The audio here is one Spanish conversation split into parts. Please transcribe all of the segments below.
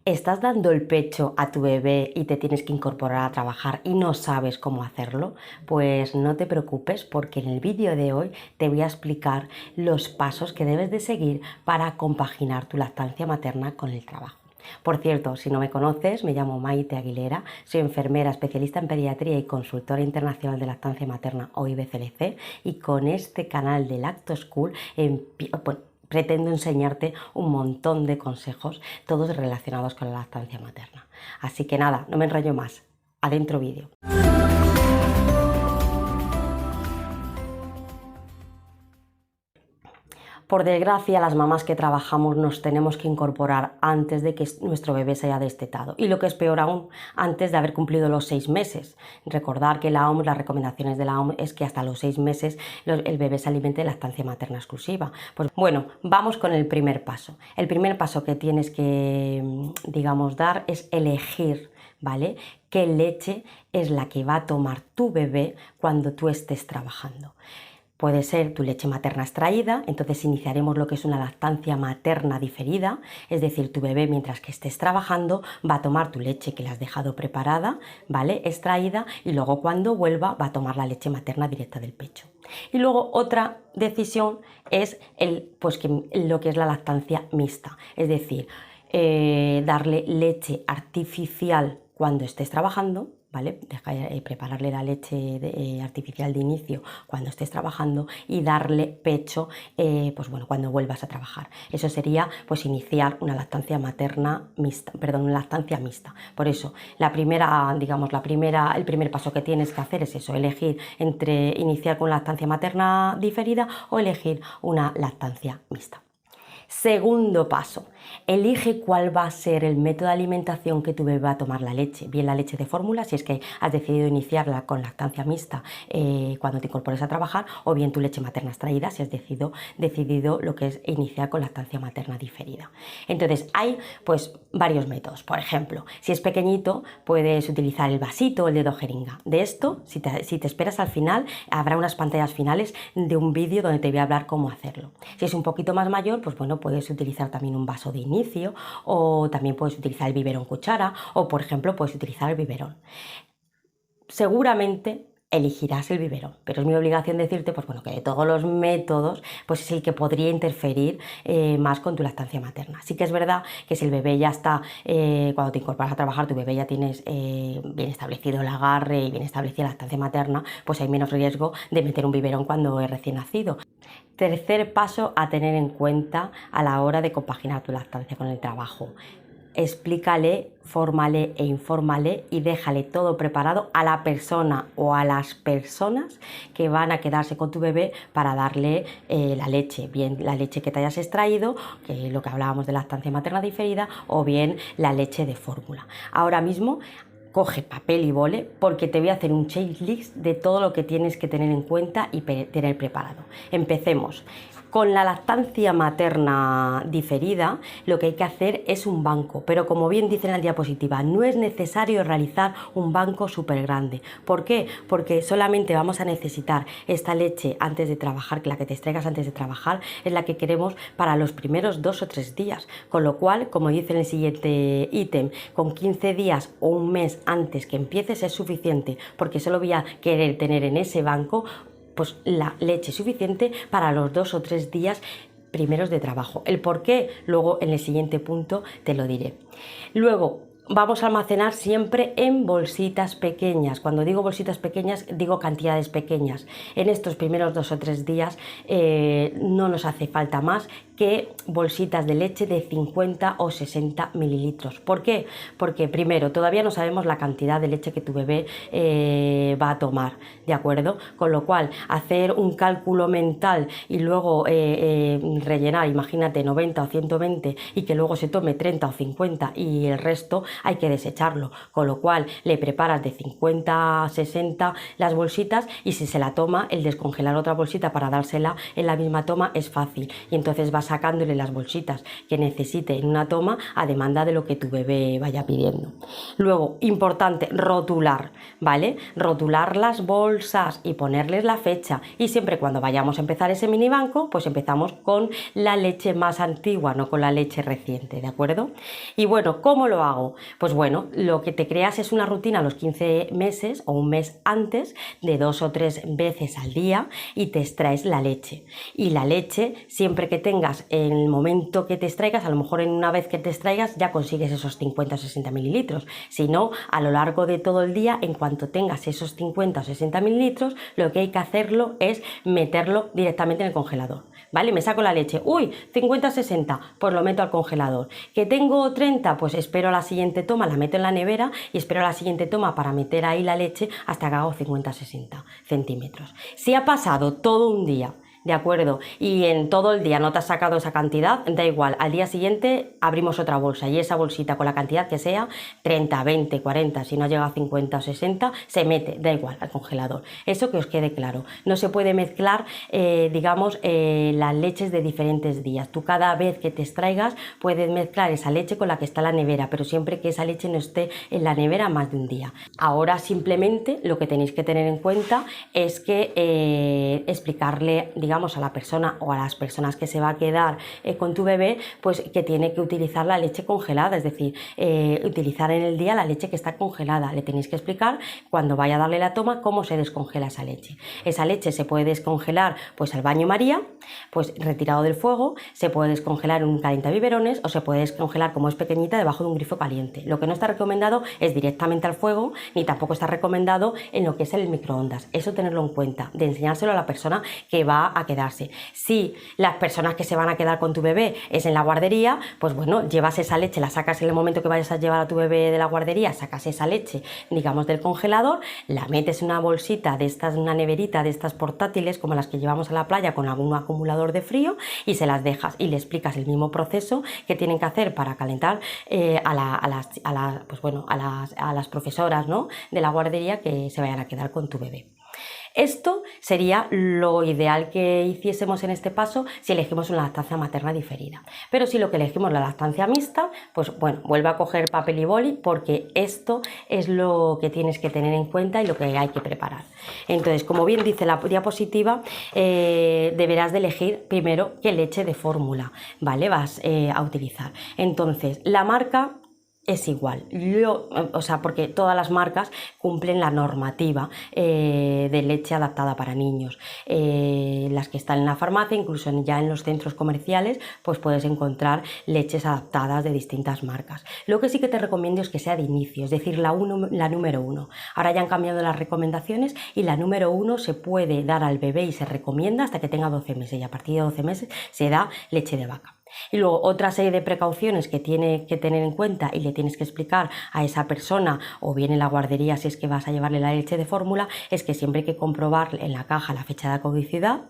¿Estás dando el pecho a tu bebé y te tienes que incorporar a trabajar y no sabes cómo hacerlo? Pues no te preocupes, porque en el vídeo de hoy te voy a explicar los pasos que debes de seguir para compaginar tu lactancia materna con el trabajo. Por cierto, si no me conoces, me llamo Maite Aguilera, soy enfermera especialista en pediatría y consultora internacional de lactancia materna o IBCLC, y con este canal de Lacto School pretendo enseñarte un montón de consejos, todos relacionados con la lactancia materna. Así que nada, no me enrollo más. Adentro vídeo. Por desgracia, las mamás que trabajamos nos tenemos que incorporar antes de que nuestro bebé se haya destetado, y lo que es peor aún, antes de haber cumplido los 6 meses. Recordar que la OMS, las recomendaciones de la OMS es que hasta los 6 meses el bebé se alimente de lactancia materna exclusiva. Pues bueno, vamos con el primer paso. El primer paso que tienes que, dar es elegir, ¿vale?, qué leche es la que va a tomar tu bebé cuando tú estés trabajando. Puede ser tu leche materna extraída, entonces iniciaremos lo que es una lactancia materna diferida, es decir, tu bebé mientras que estés trabajando va a tomar tu leche que le has dejado preparada, ¿vale?, extraída, y luego cuando vuelva va a tomar la leche materna directa del pecho. Y luego otra decisión es lo que es la lactancia mixta, es decir, darle leche artificial cuando estés trabajando, ¿vale?, prepararle la leche artificial de inicio cuando estés trabajando, y darle pecho cuando vuelvas a trabajar. Eso sería iniciar una lactancia materna mixta, una lactancia mixta. Por eso el primer paso que tienes que hacer es eso, elegir entre iniciar con lactancia materna diferida o elegir una lactancia mixta. Segundo paso, elige cuál va a ser el método de alimentación que tu bebé va a tomar la leche, bien la leche de fórmula, si es que has decidido iniciarla con lactancia mixta cuando te incorpores a trabajar, o bien tu leche materna extraída, si has decidido lo que es iniciar con lactancia materna diferida. Entonces hay varios métodos. Por ejemplo, si es pequeñito puedes utilizar el vasito o el dedo jeringa. De esto, si te esperas al final, habrá unas pantallas finales de un vídeo donde te voy a hablar cómo hacerlo. Si es un poquito más mayor, puedes utilizar también un vaso de inicio, o también puedes utilizar el biberón cuchara, o por ejemplo puedes utilizar el biberón. Seguramente elegirás el biberón, pero es mi obligación decirte que de todos los métodos es el que podría interferir más con tu lactancia materna. Sí que es verdad que si el bebé ya está, cuando te incorporas a trabajar, tu bebé ya tienes bien establecido el agarre y bien establecida la lactancia materna, hay menos riesgo de meter un biberón cuando es recién nacido. Tercer paso a tener en cuenta a la hora de compaginar tu lactancia con el trabajo: explícale, fórmale e infórmale y déjale todo preparado a la persona o a las personas que van a quedarse con tu bebé para darle la leche, bien la leche que te hayas extraído, que es lo que hablábamos de lactancia materna diferida, o bien la leche de fórmula. Ahora mismo coge papel y boli, porque te voy a hacer un checklist de todo lo que tienes que tener en cuenta y tener preparado. Empecemos. Con la lactancia materna diferida, lo que hay que hacer es un banco, pero como bien dice en la diapositiva, no es necesario realizar un banco súper grande. ¿Por qué? Porque solamente vamos a necesitar esta leche antes de trabajar, que la que te extraigas antes de trabajar es la que queremos para los primeros 2 o 3 días, con lo cual, como dice en el siguiente ítem, con 15 días o un mes antes que empieces es suficiente, porque solo voy a querer tener en ese banco la leche suficiente para los 2 o 3 días primeros de trabajo. El por qué, luego en el siguiente punto te lo diré. Luego, vamos a almacenar siempre en bolsitas pequeñas. Cuando digo bolsitas pequeñas, digo cantidades pequeñas. En estos primeros 2 o 3 días no nos hace falta más que bolsitas de leche de 50 o 60 mililitros. ¿Por qué? Porque primero, todavía no sabemos la cantidad de leche que tu bebé va a tomar, ¿de acuerdo? Con lo cual, hacer un cálculo mental y luego rellenar, imagínate, 90 o 120, y que luego se tome 30 o 50 y el resto hay que desecharlo. Con lo cual, le preparas de 50 a 60 las bolsitas, y si se la toma, el descongelar otra bolsita para dársela en la misma toma es fácil, y entonces vas sacándole las bolsitas que necesite en una toma a demanda de lo que tu bebé vaya pidiendo. Luego, importante, rotular, ¿vale? Rotular las bolsas y ponerles la fecha, y siempre cuando vayamos a empezar ese mini banco, pues empezamos con la leche más antigua, no con la leche reciente, ¿de acuerdo? Y bueno, ¿cómo lo hago? Pues bueno, lo que te creas es una rutina a los 15 meses o un mes antes, de 2 o 3 veces al día, y te extraes la leche. Y la leche, siempre que tengas, en el momento que te extraigas, a lo mejor en una vez que te extraigas ya consigues esos 50 o 60 mililitros. Si no, a lo largo de todo el día, en cuanto tengas esos 50 o 60 mililitros, lo que hay que hacerlo es meterlo directamente en el congelador, ¿vale? Me saco la leche, uy, 50 o 60, pues lo meto al congelador. Que tengo 30, pues espero a la siguiente toma, la meto en la nevera y espero a la siguiente toma para meter ahí la leche hasta que hago 50 o 60 centímetros. Si ha pasado todo un día, ¿de acuerdo? Y en todo el día no te has sacado esa cantidad, da igual, al día siguiente abrimos otra bolsa y esa bolsita con la cantidad que sea, 30, 20, 40, si no llega a 50 o 60, se mete, da igual, al congelador. Eso que os quede claro. No se puede mezclar, digamos, las leches de diferentes días. Tú cada vez que te extraigas puedes mezclar esa leche con la que está en la nevera, pero siempre que esa leche no esté en la nevera más de un día. Ahora simplemente lo que tenéis que tener en cuenta es que explicarle, digamos, a la persona o a las personas que se va a quedar con tu bebé, pues que tiene que utilizar la leche congelada, es decir, utilizar en el día la leche que está congelada. Le tenéis que explicar cuando vaya a darle la toma cómo se descongela esa leche. Esa leche se puede descongelar pues al baño María, pues retirado del fuego, se puede descongelar en un calientabiberones o se puede descongelar, como es pequeñita, debajo de un grifo caliente. Lo que no está recomendado es directamente al fuego, ni tampoco está recomendado en lo que es el microondas. Eso tenerlo en cuenta, de enseñárselo a la persona que va a quedarse. Si las personas que se van a quedar con tu bebé es en la guardería, pues bueno, llevas esa leche, la sacas en el momento que vayas a llevar a tu bebé de la guardería, sacas esa leche, digamos, del congelador, la metes en una bolsita de estas, una neverita de estas portátiles como las que llevamos a la playa con algún acumulador de frío, y se las dejas y le explicas el mismo proceso que tienen que hacer para calentar a las profesoras, ¿no?, de la guardería que se vayan a quedar con tu bebé. Esto sería lo ideal que hiciésemos en este paso si elegimos una lactancia materna diferida. Pero si lo que elegimos la lactancia mixta, pues bueno, vuelve a coger papel y boli, porque esto es lo que tienes que tener en cuenta y lo que hay que preparar. Entonces, como bien dice la diapositiva, deberás de elegir primero qué leche de fórmula, ¿vale?, vas a utilizar. Entonces, la marca es igual, porque todas las marcas cumplen la normativa de leche adaptada para niños. Las que están en la farmacia, incluso ya en los centros comerciales, pues puedes encontrar leches adaptadas de distintas marcas. Lo que sí que te recomiendo es que sea de inicio, es decir, la número 1. Ahora ya han cambiado las recomendaciones y la número 1 se puede dar al bebé y se recomienda hasta que tenga 12 meses, y a partir de 12 meses se da leche de vaca. Y luego otra serie de precauciones que tiene que tener en cuenta y le tienes que explicar a esa persona, o bien en la guardería si es que vas a llevarle la leche de fórmula, es que siempre hay que comprobar en la caja la fecha de caducidad.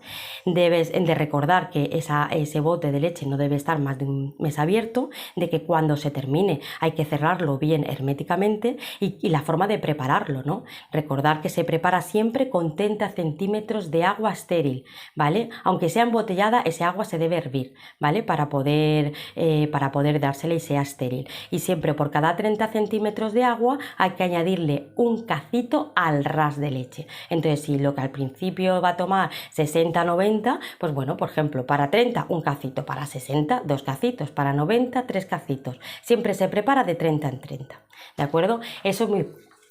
Debes de recordar que ese bote de leche no debe estar más de un mes abierto, de que cuando se termine hay que cerrarlo bien herméticamente, y la forma de prepararlo, ¿no? Recordar que se prepara siempre con 30 centímetros de agua estéril, ¿vale? Aunque sea embotellada, ese agua se debe hervir, ¿vale?, para poder dársela y sea estéril. Y siempre por cada 30 centímetros de agua hay que añadirle un cacito al ras de leche. Entonces, si lo que al principio va a tomar 60-90, pues bueno, por ejemplo, para 30 un cacito, para 60 2 cacitos, para 90 3 cacitos. Siempre se prepara de 30 en 30, ¿de acuerdo? Eso es muy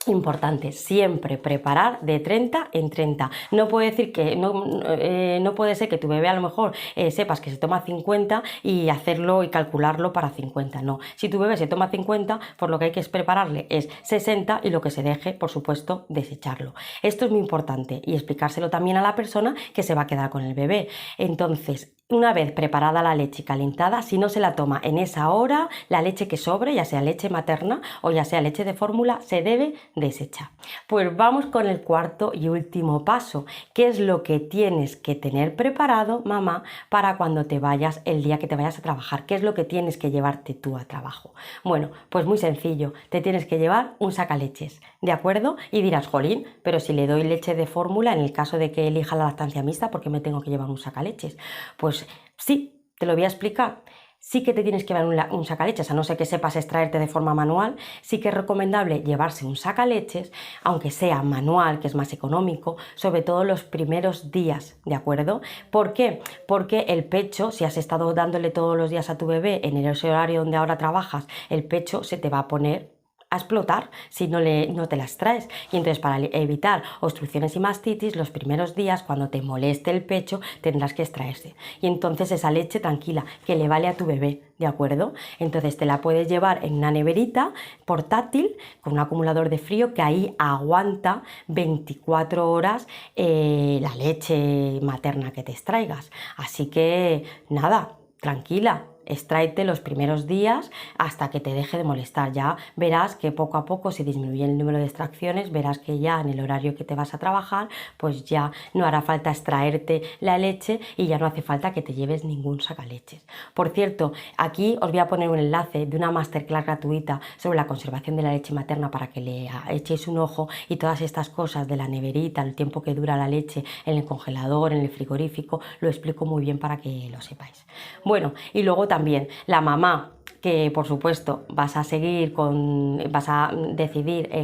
importante, siempre preparar de 30 en 30. No puede decir que no puede ser que tu bebé a lo mejor sepas que se toma 50 y hacerlo y calcularlo para 50. No, si tu bebé se toma 50, pues lo que hay que prepararle es 60, y lo que se deje, por supuesto, desecharlo. Esto es muy importante, y explicárselo también a la persona que se va a quedar con el bebé. Entonces, una vez preparada la leche y calentada, si no se la toma en esa hora, la leche que sobre, ya sea leche materna o ya sea leche de fórmula, se debe desechar. Pues vamos con el cuarto y último paso. ¿Qué es lo que tienes que tener preparado, mamá, para cuando te vayas, el día que te vayas a trabajar? ¿Qué es lo que tienes que llevarte tú a trabajo? Bueno, pues muy sencillo, te tienes que llevar un sacaleches, ¿de acuerdo? Y dirás, jolín, pero si le doy leche de fórmula, en el caso de que elija la lactancia mixta, ¿por qué me tengo que llevar un sacaleches? Pues sí, Te lo voy a explicar. Sí que te tienes que llevar un sacaleches, a no ser que sepas extraerte de forma manual, sí que es recomendable llevarse un sacaleches, aunque sea manual, que es más económico, sobre todo los primeros días, ¿de acuerdo? ¿Por qué? Porque el pecho, si has estado dándole todos los días a tu bebé en ese horario donde ahora trabajas, el pecho se te va a poner a explotar si no te las traes. Y entonces, para evitar obstrucciones y mastitis, los primeros días, cuando te moleste el pecho, tendrás que extraerse. Y entonces esa leche tranquila, que le vale a tu bebé, ¿de acuerdo? Entonces te la puedes llevar en una neverita portátil con un acumulador de frío que ahí aguanta 24 horas la leche materna que te extraigas. Así que nada, tranquila. Extráete los primeros días hasta que te deje de molestar. Ya verás que poco a poco, si disminuye el número de extracciones, verás que ya en el horario que te vas a trabajar, pues ya no hará falta extraerte la leche y ya no hace falta que te lleves ningún sacaleches. Por cierto, aquí os voy a poner un enlace de una masterclass gratuita sobre la conservación de la leche materna para que le echéis un ojo, y todas estas cosas de la neverita, el tiempo que dura la leche en el congelador, en el frigorífico, lo explico muy bien para que lo sepáis. Bueno, y luego también la mamá, que por supuesto vas a decidir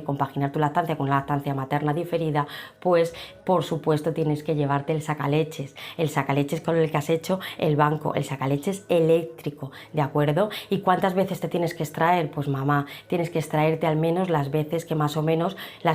compaginar tu lactancia con una lactancia materna diferida, pues por supuesto tienes que llevarte el sacaleches con el que has hecho el banco, el sacaleches eléctrico, ¿de acuerdo? ¿Y cuántas veces te tienes que extraer? Pues mamá, tienes que extraerte al menos las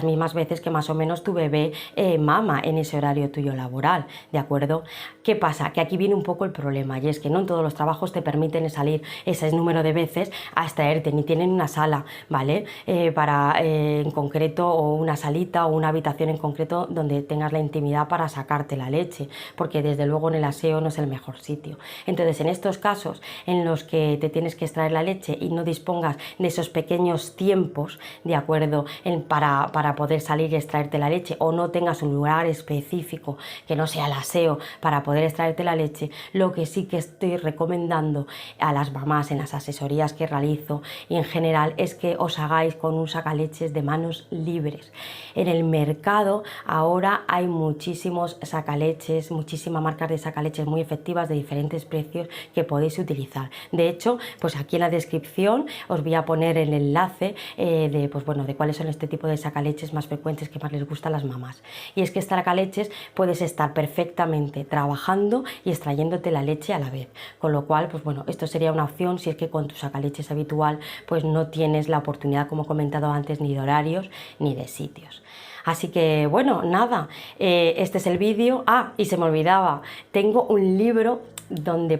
mismas veces que más o menos tu bebé mama en ese horario tuyo laboral, ¿de acuerdo? ¿Qué pasa? Que aquí viene un poco el problema, y es que no en todos los trabajos te permiten salir ese número de veces a extraerte, ni tienen una sala, ¿vale? En concreto, o una salita o una habitación en concreto donde tengas la intimidad para sacarte la leche, porque desde luego en el aseo no es el mejor sitio. Entonces, en estos casos en los que te tienes que extraer la leche y no dispongas de esos pequeños tiempos, ¿de acuerdo? Para poder salir y extraerte la leche, o no tengas un lugar específico que no sea el aseo para poder extraerte la leche, lo que sí que estoy recomendando a las mamás en las asesorías que realizo y en general es que os hagáis con un sacaleches de manos libres. En el mercado ahora hay muchísimos sacaleches, muchísimas marcas de sacaleches muy efectivas de diferentes precios que podéis utilizar. De hecho, pues aquí en la descripción os voy a poner el enlace de cuáles son este tipo de sacaleches más frecuentes que más les gustan a las mamás. Y es que este sacaleches puedes estar perfectamente trabajando y extrayéndote la leche a la vez, con lo cual, pues bueno, esto sería una opción si es que con tu sacaleches habitual pues no tienes la oportunidad, como he comentado antes, ni de horarios ni de sitios. Así que bueno, nada, este es el vídeo. Y se me olvidaba, tengo un libro donde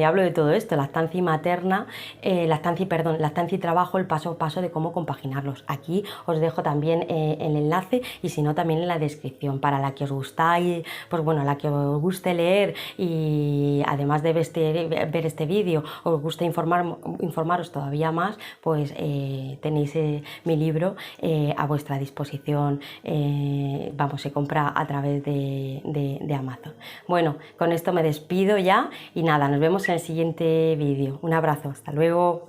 hablo de todo esto, lactancia y trabajo, el paso a paso de cómo compaginarlos. Aquí os dejo también el enlace, y si no, también en la descripción, para la que os gustáis, pues bueno, la que os guste leer y además de ver este vídeo os gusta informaros todavía más, pues tenéis mi libro a vuestra disposición. Se compra a través de Amazon. Bueno, con esto me despido ya y nada, nos vemos en el siguiente vídeo. Un abrazo, hasta luego.